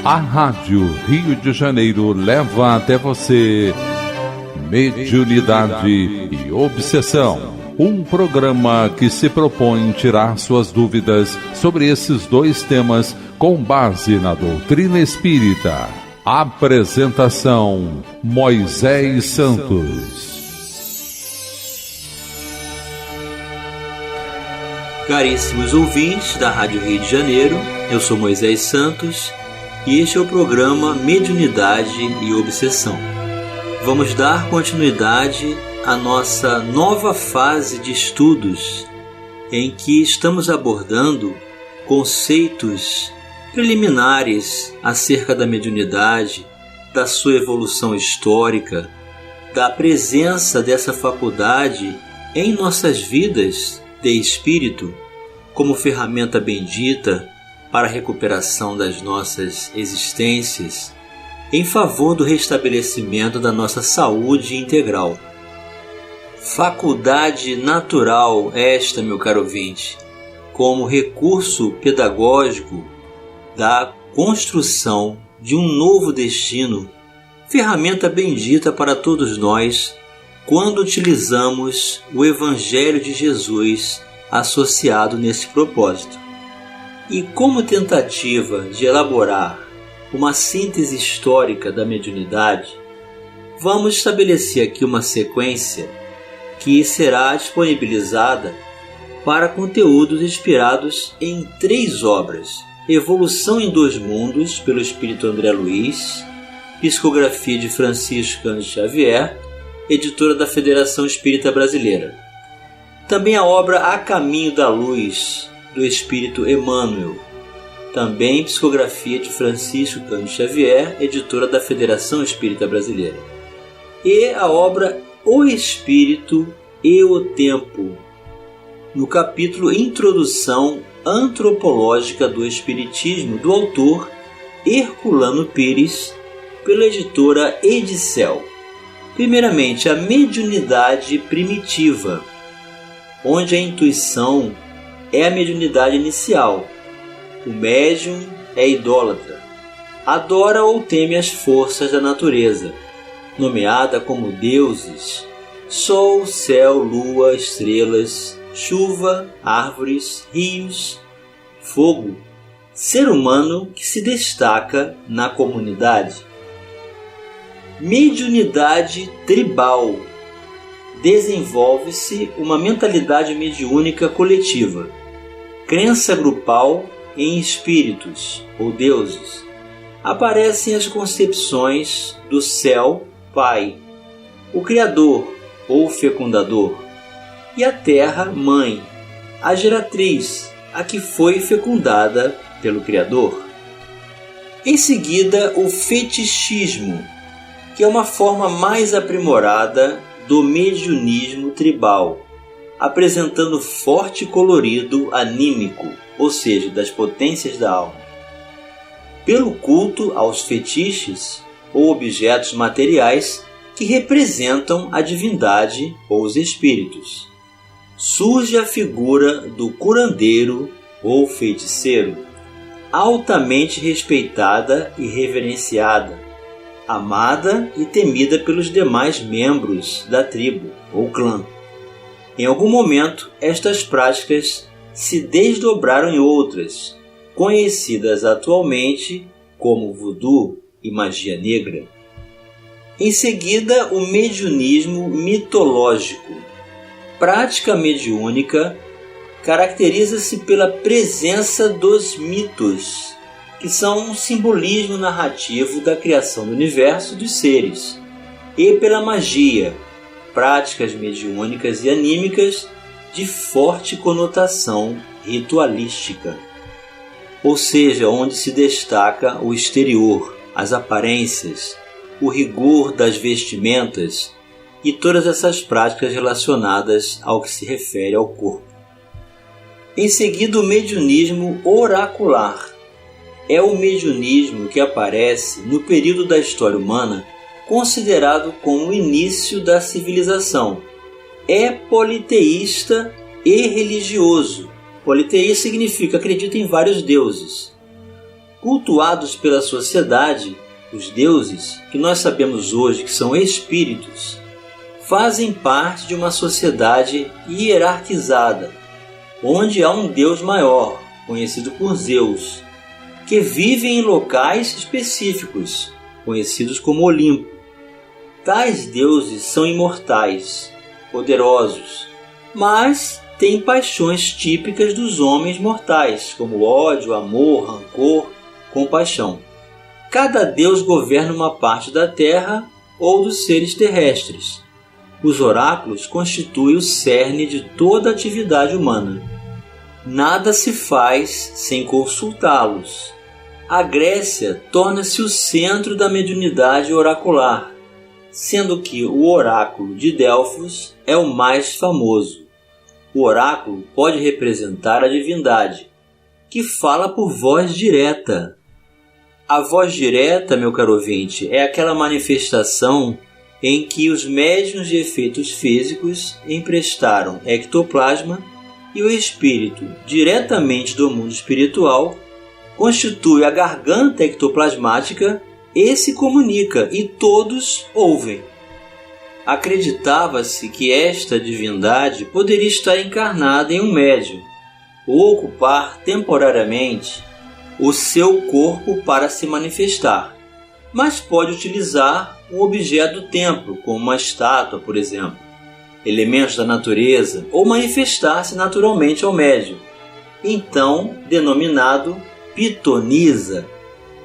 A Rádio Rio de Janeiro leva até você Mediunidade e Obsessão, um programa que se propõe tirar suas dúvidas sobre esses dois temas com base na doutrina espírita. Apresentação: Moisés Santos. Caríssimos ouvintes da Rádio Rio de Janeiro, eu sou Moisés Santos e este é o programa Mediunidade e Obsessão. Vamos dar continuidade à nossa nova fase de estudos em que estamos abordando conceitos preliminares acerca da mediunidade, da sua evolução histórica, da presença dessa faculdade em nossas vidas de espírito como ferramenta bendita para a recuperação das nossas existências em favor do restabelecimento da nossa saúde integral. Faculdade natural esta, meu caro ouvinte, como recurso pedagógico da construção de um novo destino, ferramenta bendita para todos nós quando utilizamos o Evangelho de Jesus associado nesse propósito. E como tentativa de elaborar uma síntese histórica da mediunidade, vamos estabelecer aqui uma sequência que será disponibilizada para conteúdos inspirados em 3 obras: Evolução em 2 Mundos, pelo Espírito André Luiz, psicografia de Francisco Cândido Xavier, editora da Federação Espírita Brasileira. Também a obra A Caminho da Luz, do Espírito Emmanuel, também psicografia de Francisco Cândido Xavier, editora da Federação Espírita Brasileira. E a obra O Espírito e o Tempo, no capítulo Introdução Antropológica do Espiritismo, do autor Herculano Pires, pela editora Edicel. Primeiramente, a mediunidade primitiva, onde a intuição é a mediunidade inicial. O médium é idólatra, adora ou teme as forças da natureza, nomeada como deuses: sol, céu, lua, estrelas, chuva, árvores, rios, fogo, ser humano que se destaca na comunidade. Mediunidade tribal. Desenvolve-se uma mentalidade mediúnica coletiva, crença grupal em espíritos ou deuses. Aparecem as concepções do céu, pai, o criador ou fecundador, e a terra, mãe, a geratriz, a que foi fecundada pelo criador. Em seguida, o fetichismo, que é uma forma mais aprimorada do mediunismo tribal, apresentando forte colorido anímico, ou seja, das potências da alma. Pelo culto aos fetiches ou objetos materiais que representam a divindade ou os espíritos, surge a figura do curandeiro ou feiticeiro, altamente respeitada e reverenciada, amada e temida pelos demais membros da tribo ou clã. Em algum momento, estas práticas se desdobraram em outras, conhecidas atualmente como voodoo e magia negra. Em seguida, o mediunismo mitológico. Prática mediúnica caracteriza-se pela presença dos mitos, que são um simbolismo narrativo da criação do universo dos seres, e pela magia, práticas mediúnicas e anímicas de forte conotação ritualística, ou seja, onde se destaca o exterior, as aparências, o rigor das vestimentas e todas essas práticas relacionadas ao que se refere ao corpo. Em seguida, o mediunismo oracular. É o mediunismo que aparece no período da história humana considerado como o início da civilização. É politeísta e religioso. Politeísta significa acredita em vários deuses, cultuados pela sociedade, os deuses, que nós sabemos hoje que são espíritos, fazem parte de uma sociedade hierarquizada, onde há um deus maior, conhecido por Zeus, que vive em locais específicos, conhecidos como Olimpo. Tais deuses são imortais, poderosos, mas têm paixões típicas dos homens mortais, como ódio, amor, rancor, compaixão. Cada deus governa uma parte da terra ou dos seres terrestres. Os oráculos constituem o cerne de toda a atividade humana. Nada se faz sem consultá-los. A Grécia torna-se o centro da mediunidade oracular, sendo que o oráculo de Delfos é o mais famoso. O oráculo pode representar a divindade, que fala por voz direta. A voz direta, meu caro ouvinte, é aquela manifestação em que os médiuns de efeitos físicos emprestaram ectoplasma e o espírito, diretamente do mundo espiritual, constitui a garganta ectoplasmática e se comunica, e todos ouvem. Acreditava-se que esta divindade poderia estar encarnada em um médium, ou ocupar temporariamente o seu corpo para se manifestar, mas pode utilizar um objeto do templo, como uma estátua, por exemplo, elementos da natureza, ou manifestar-se naturalmente ao médium, então denominado pitonisa,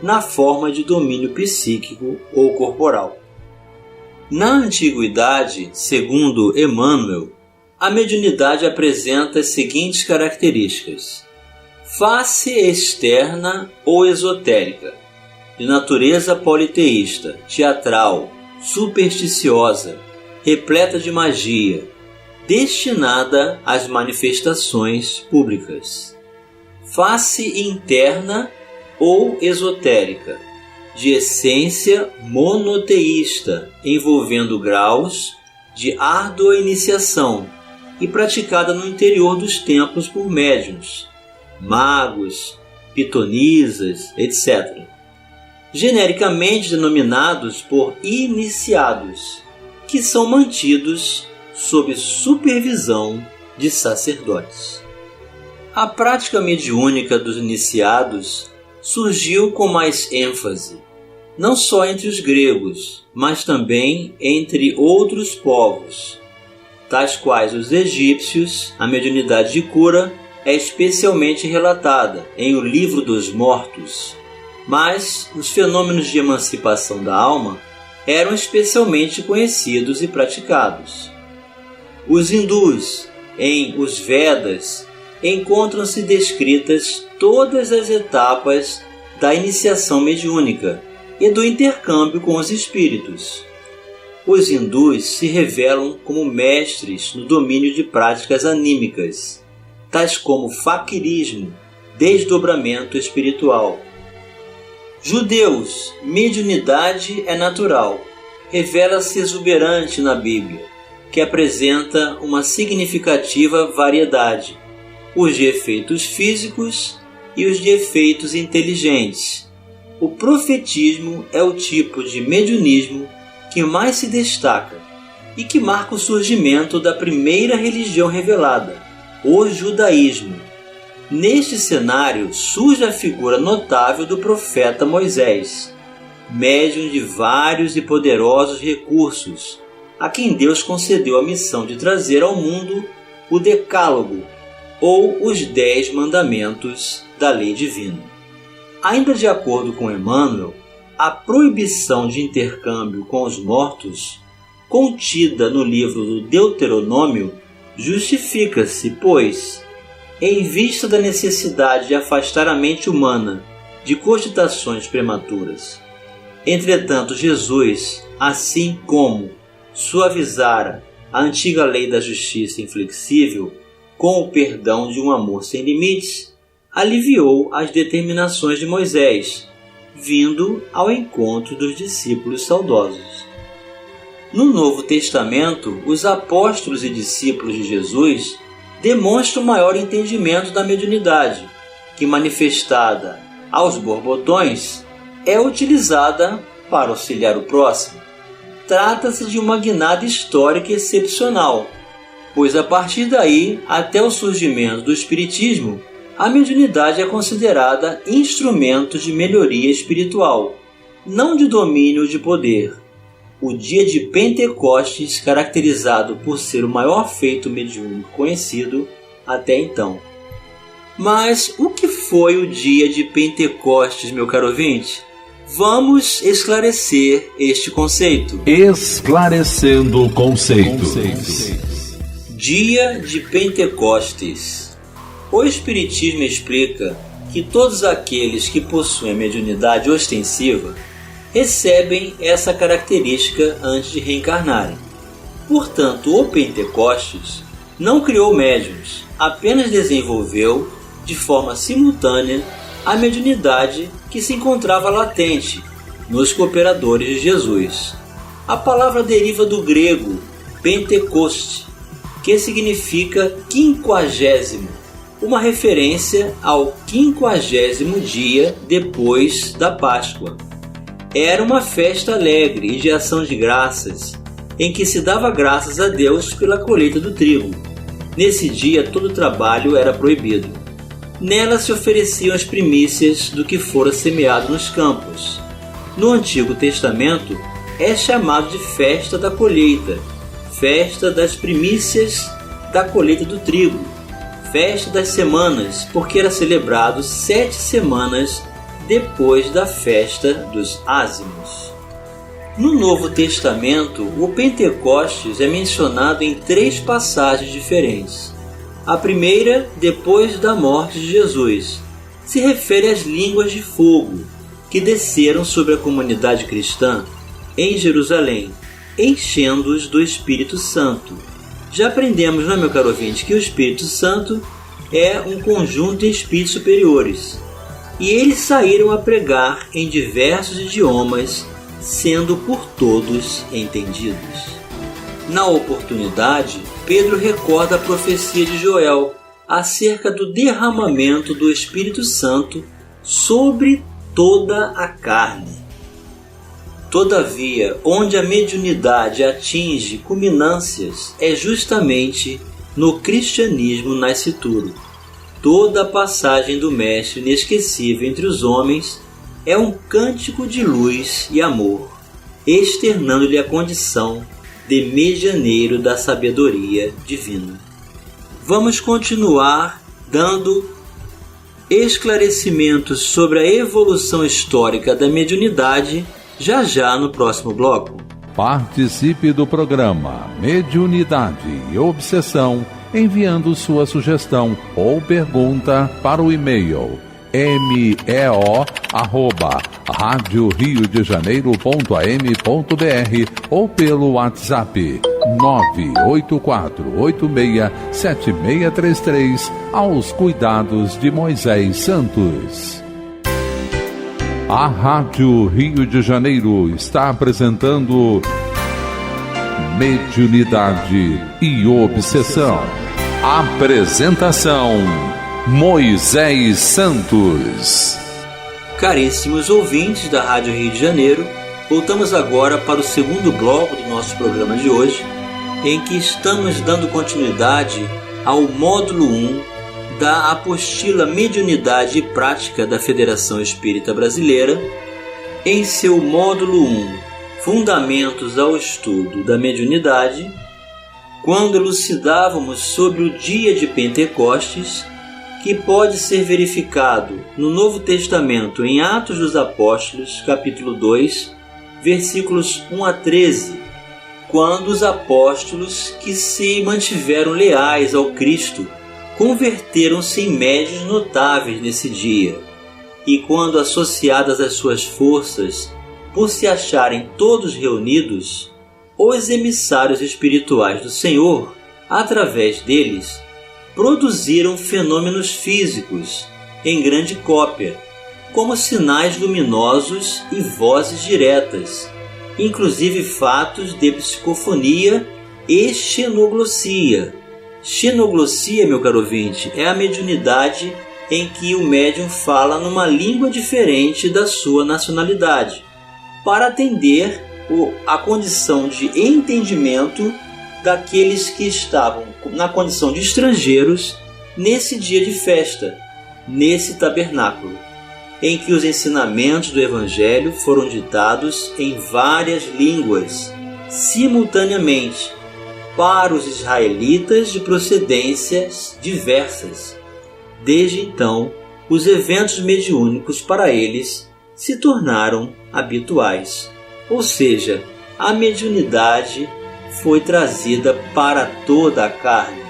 na forma de domínio psíquico ou corporal. Na antiguidade, segundo Emmanuel, a mediunidade apresenta as seguintes características: face externa ou esotérica, de natureza politeísta, teatral, supersticiosa, repleta de magia, destinada às manifestações públicas. Face interna ou esotérica, de essência monoteísta, envolvendo graus de árdua iniciação e praticada no interior dos templos por médiuns, magos, pitonisas, etc., genericamente denominados por iniciados, que são mantidos sob supervisão de sacerdotes. A prática mediúnica dos iniciados surgiu com mais ênfase, não só entre os gregos, mas também entre outros povos, tais quais os egípcios. A mediunidade de cura é especialmente relatada em O Livro dos Mortos, mas os fenômenos de emancipação da alma eram especialmente conhecidos e praticados. Os hindus, em Os Vedas, encontram-se descritas todas as etapas da iniciação mediúnica e do intercâmbio com os espíritos. Os hindus se revelam como mestres no domínio de práticas anímicas, tais como faquirismo, desdobramento espiritual. Judeus, mediunidade é natural, revela-se exuberante na Bíblia, que apresenta uma significativa variedade, os de efeitos físicos e os de efeitos inteligentes. O profetismo é o tipo de mediunismo que mais se destaca e que marca o surgimento da primeira religião revelada, o judaísmo. Neste cenário surge a figura notável do profeta Moisés, médium de vários e poderosos recursos, a quem Deus concedeu a missão de trazer ao mundo o Decálogo, ou os 10 mandamentos da lei divina. Ainda de acordo com Emmanuel, a proibição de intercâmbio com os mortos, contida no livro do Deuteronômio, justifica-se, pois, em vista da necessidade de afastar a mente humana de cogitações prematuras. Entretanto, Jesus, assim como suavizara a antiga lei da justiça inflexível com o perdão de um amor sem limites, aliviou as determinações de Moisés, vindo ao encontro dos discípulos saudosos. No Novo Testamento, os apóstolos e discípulos de Jesus demonstram maior entendimento da mediunidade, que, manifestada aos borbotões, é utilizada para auxiliar o próximo. Trata-se de uma guinada histórica excepcional, pois a partir daí, até o surgimento do Espiritismo, a mediunidade é considerada instrumento de melhoria espiritual, não de domínio de poder. O dia de Pentecostes, caracterizado por ser o maior feito mediúnico conhecido até então. Mas o que foi o dia de Pentecostes, meu caro ouvinte? Vamos esclarecer este conceito. Esclarecendo conceitos. Dia de Pentecostes. O Espiritismo explica que todos aqueles que possuem mediunidade ostensiva recebem essa característica antes de reencarnarem. Portanto, o Pentecostes não criou médiuns, apenas desenvolveu, de forma simultânea, a mediunidade que se encontrava latente nos cooperadores de Jesus. A palavra deriva do grego Pentecoste, que significa 50º, uma referência ao 50º dia depois da Páscoa. Era uma festa alegre e de ação de graças, em que se dava graças a Deus pela colheita do trigo. Nesse dia todo trabalho era proibido. Nela se ofereciam as primícias do que fora semeado nos campos. No Antigo Testamento é chamado de festa da colheita, festa das primícias da colheita do trigo, festa das semanas, porque era celebrado 7 semanas depois da festa dos ázimos. No Novo Testamento, o Pentecostes é mencionado em 3 passagens diferentes. A primeira, depois da morte de Jesus, se refere às línguas de fogo que desceram sobre a comunidade cristã em Jerusalém, enchendo-os do Espírito Santo. Já aprendemos, não é, meu caro ouvinte, que o Espírito Santo é um conjunto de espíritos superiores, e eles saíram a pregar em diversos idiomas, sendo por todos entendidos. Na oportunidade, Pedro recorda a profecia de Joel acerca do derramamento do Espírito Santo sobre toda a carne. Todavia, onde a mediunidade atinge culminâncias é justamente no cristianismo nascituro. Toda a passagem do Mestre inesquecível entre os homens é um cântico de luz e amor, externando-lhe a condição de medianeiro da sabedoria divina. Vamos continuar dando esclarecimentos sobre a evolução histórica da mediunidade já no próximo bloco. Participe do programa Mediunidade e Obsessão enviando sua sugestão ou pergunta para o e-mail meo@radioriodejaneiro.am.br ou pelo WhatsApp 984867633 aos cuidados de Moisés Santos. A Rádio Rio de Janeiro está apresentando Mediunidade e Obsessão. Apresentação Moisés Santos. Caríssimos ouvintes da Rádio Rio de Janeiro, voltamos agora para o segundo bloco do nosso programa de hoje, em que estamos dando continuidade ao módulo 1 da apostila Mediunidade e Prática da Federação Espírita Brasileira. Em seu módulo 1, Fundamentos ao Estudo da Mediunidade, quando elucidávamos sobre o dia de Pentecostes, que pode ser verificado no Novo Testamento em Atos dos Apóstolos, capítulo 2, versículos 1 a 13, quando os apóstolos que se mantiveram leais ao Cristo converteram-se em médiuns notáveis nesse dia, e quando, associadas às suas forças, por se acharem todos reunidos, os emissários espirituais do Senhor, através deles, produziram fenômenos físicos em grande cópia, como sinais luminosos e vozes diretas, inclusive fatos de psicofonia e xenoglossia. Xenoglossia, meu caro ouvinte, é a mediunidade em que o médium fala numa língua diferente da sua nacionalidade, para atender a condição de entendimento daqueles que estavam na condição de estrangeiros nesse dia de festa, nesse tabernáculo, em que os ensinamentos do Evangelho foram ditados em várias línguas, simultaneamente, para os israelitas de procedências diversas. Desde então, os eventos mediúnicos para eles se tornaram habituais, ou seja, a mediunidade foi trazida para toda a carne.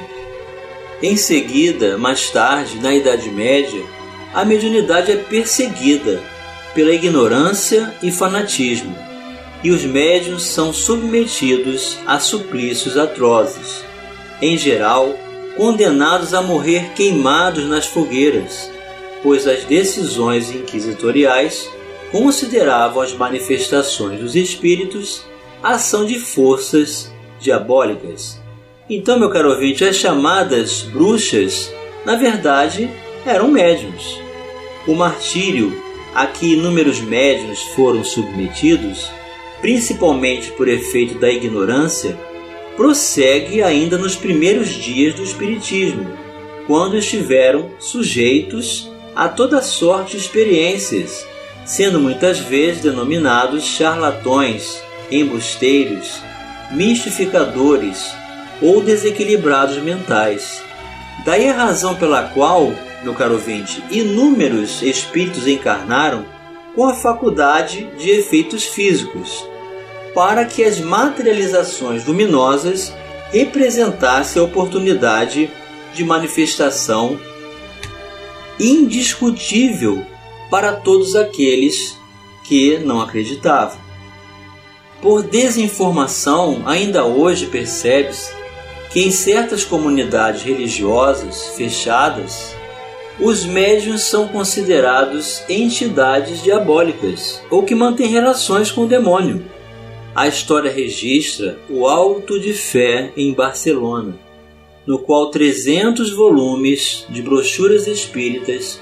Em seguida, mais tarde, na Idade Média, a mediunidade é perseguida pela ignorância e fanatismo, e os médiuns são submetidos a suplícios atrozes, em geral, condenados a morrer queimados nas fogueiras, pois as decisões inquisitoriais consideravam as manifestações dos espíritos ação de forças diabólicas. Então, meu caro ouvinte, as chamadas bruxas, na verdade, eram médiuns. O martírio a que inúmeros médiuns foram submetidos, principalmente por efeito da ignorância, prossegue ainda nos primeiros dias do Espiritismo, quando estiveram sujeitos a toda sorte de experiências, sendo muitas vezes denominados charlatões, embusteiros, mistificadores ou desequilibrados mentais. Daí a razão pela qual, meu caro ouvinte, inúmeros espíritos encarnaram com a faculdade de efeitos físicos, para que as materializações luminosas representassem a oportunidade de manifestação indiscutível para todos aqueles que não acreditavam. Por desinformação, ainda hoje percebe-se que em certas comunidades religiosas fechadas, os médiuns são considerados entidades diabólicas ou que mantêm relações com o demônio. A história registra o Auto de Fé em Barcelona, no qual 300 volumes de brochuras espíritas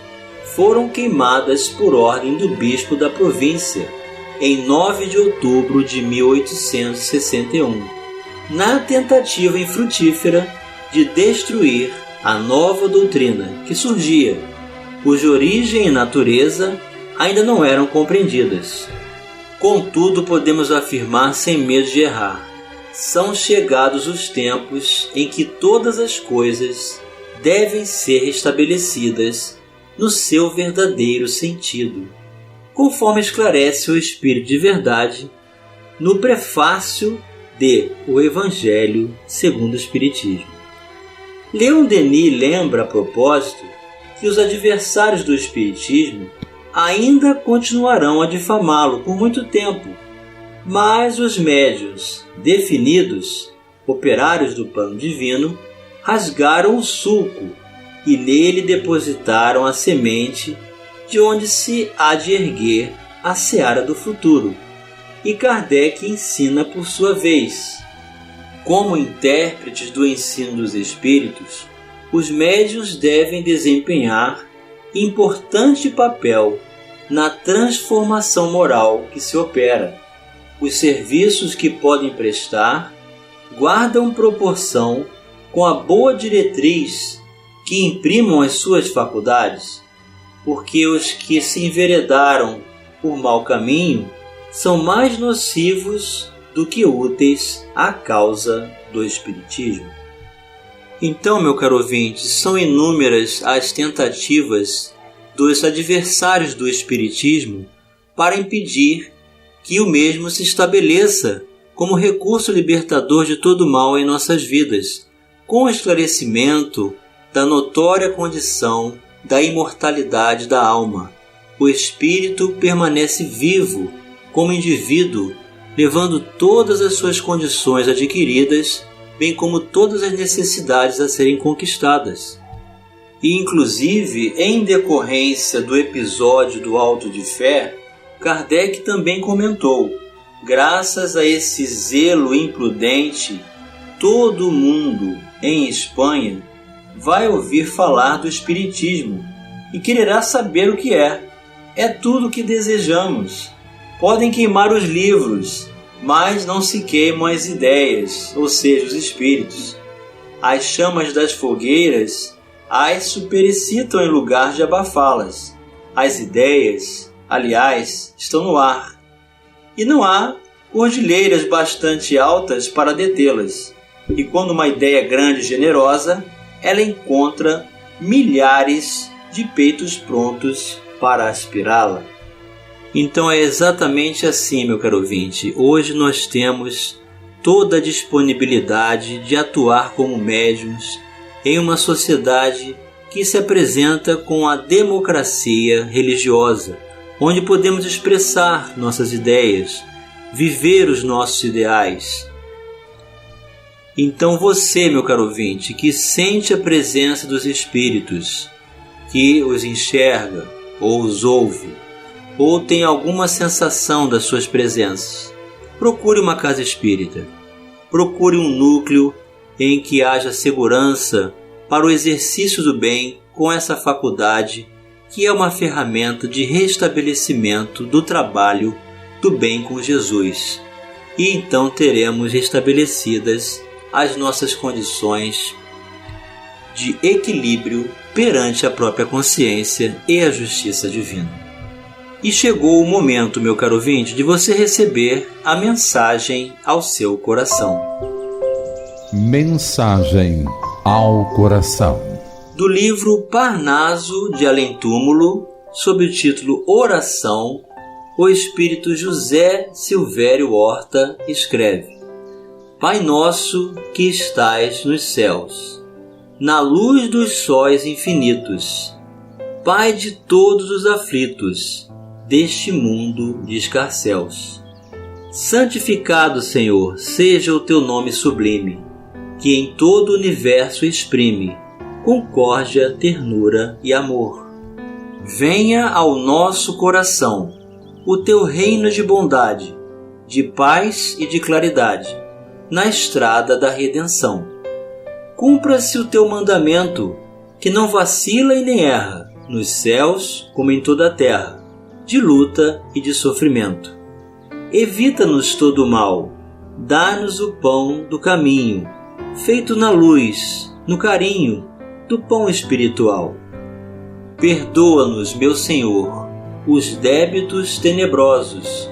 foram queimadas por ordem do bispo da província, em 9 de outubro de 1861, na tentativa infrutífera de destruir a nova doutrina que surgia, cuja origem e natureza ainda não eram compreendidas. Contudo, podemos afirmar sem medo de errar, são chegados os tempos em que todas as coisas devem ser restabelecidas no seu verdadeiro sentido, conforme esclarece o Espírito de Verdade no prefácio de O Evangelho segundo o Espiritismo. Leon Denis lembra a propósito que os adversários do Espiritismo ainda continuarão a difamá-lo por muito tempo, mas os médiuns definidos, operários do plano divino, rasgaram o sulco e nele depositaram a semente de onde se há de erguer a seara do futuro. E Kardec ensina por sua vez. Como intérpretes do ensino dos espíritos, os médiuns devem desempenhar importante papel na transformação moral que se opera. Os serviços que podem prestar guardam proporção com a boa diretriz que imprimam as suas faculdades, porque os que se enveredaram por mau caminho são mais nocivos do que úteis à causa do Espiritismo. Então, meu caro ouvinte, são inúmeras as tentativas dos adversários do Espiritismo para impedir que o mesmo se estabeleça como recurso libertador de todo mal em nossas vidas, com o esclarecimento da notória condição da imortalidade da alma. O espírito permanece vivo como indivíduo, levando todas as suas condições adquiridas, bem como todas as necessidades a serem conquistadas. E, inclusive, em decorrência do episódio do Auto de Fé, Kardec também comentou: graças a esse zelo imprudente, todo mundo em Espanha vai ouvir falar do Espiritismo, e quererá saber o que é. É tudo o que desejamos. Podem queimar os livros, mas não se queimam as ideias, ou seja, os espíritos. As chamas das fogueiras as superexcitam em lugar de abafá-las. As ideias, aliás, estão no ar. E não há cordilheiras bastante altas para detê-las. E quando uma ideia é grande e generosa, ela encontra milhares de peitos prontos para aspirá-la. Então é exatamente assim, meu caro ouvinte. Hoje nós temos toda a disponibilidade de atuar como médiuns em uma sociedade que se apresenta com a democracia religiosa, onde podemos expressar nossas ideias, viver os nossos ideais. Então você, meu caro ouvinte, que sente a presença dos espíritos, que os enxerga ou os ouve, ou tem alguma sensação das suas presenças, procure uma casa espírita. Procure um núcleo em que haja segurança para o exercício do bem com essa faculdade, que é uma ferramenta de restabelecimento do trabalho do bem com Jesus. E então teremos restabelecidas as nossas condições de equilíbrio perante a própria consciência e a justiça divina. E chegou o momento, meu caro ouvinte, de você receber a mensagem ao seu coração. Mensagem ao coração. Do livro Parnaso de Além Túmulo, sob o título Oração, o espírito José Silvério Horta escreve: Pai nosso que estais nos céus, na luz dos sóis infinitos, Pai de todos os aflitos deste mundo de escarcéus. Santificado, Senhor, seja o teu nome sublime, que em todo o universo exprime concórdia, ternura e amor. Venha ao nosso coração o teu reino de bondade, de paz e de claridade, na estrada da redenção. Cumpra-se o teu mandamento, que não vacila e nem erra, nos céus como em toda a terra, de luta e de sofrimento. Evita-nos todo o mal, dá-nos o pão do caminho, feito na luz, no carinho do pão espiritual. Perdoa-nos, meu Senhor, os débitos tenebrosos,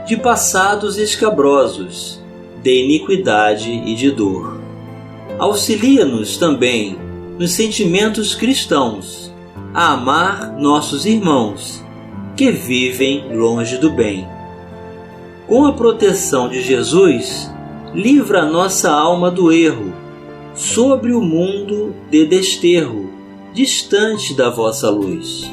de passados escabrosos, de iniquidade e de dor. Auxilia-nos também nos sentimentos cristãos, a amar nossos irmãos, que vivem longe do bem. Com a proteção de Jesus, livra a nossa alma do erro, sobre o mundo de desterro, distante da vossa luz.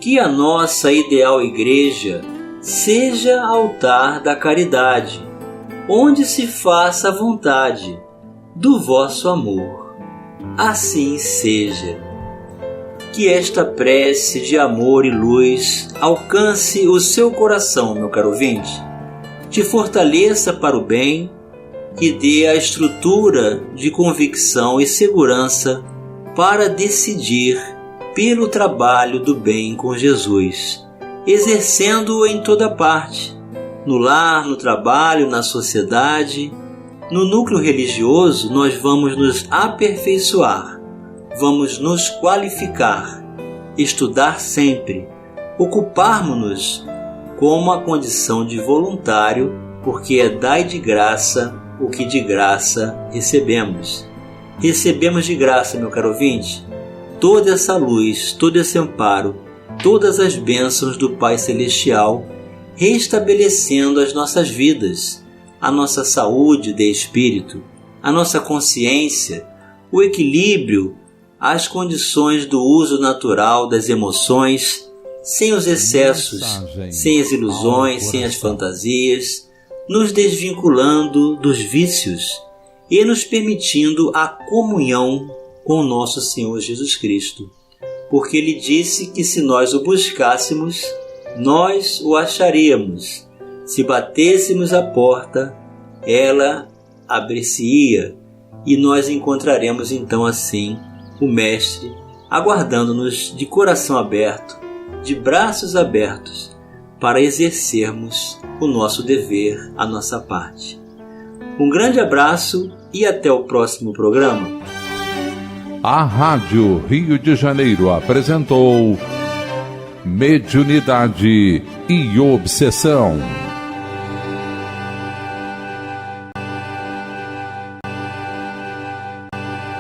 Que a nossa ideal igreja seja altar da caridade, onde se faça a vontade do vosso amor. Assim seja. Que esta prece de amor e luz alcance o seu coração, meu caro ouvinte, te fortaleça para o bem, que dê a estrutura de convicção e segurança para decidir pelo trabalho do bem com Jesus, exercendo-o em toda parte, no lar, no trabalho, na sociedade. No núcleo religioso, nós vamos nos aperfeiçoar, vamos nos qualificar, estudar sempre, ocuparmos-nos como a condição de voluntário, porque é dai de graça o que de graça recebemos. Recebemos de graça, meu caro ouvinte, toda essa luz, todo esse amparo, todas as bênçãos do Pai Celestial, restabelecendo as nossas vidas, a nossa saúde de espírito, a nossa consciência, o equilíbrio, as condições do uso natural das emoções, sem os excessos, sem as ilusões, sem as fantasias, nos desvinculando dos vícios e nos permitindo a comunhão com o nosso Senhor Jesus Cristo, porque Ele disse que se nós o buscássemos, nós o acharíamos. Se batêssemos a porta, ela abrir-se-ia, e nós encontraremos então assim o Mestre aguardando-nos de coração aberto, de braços abertos, para exercermos o nosso dever, a nossa parte. Um grande abraço e até o próximo programa. A Rádio Rio de Janeiro apresentou Mediunidade e Obsessão.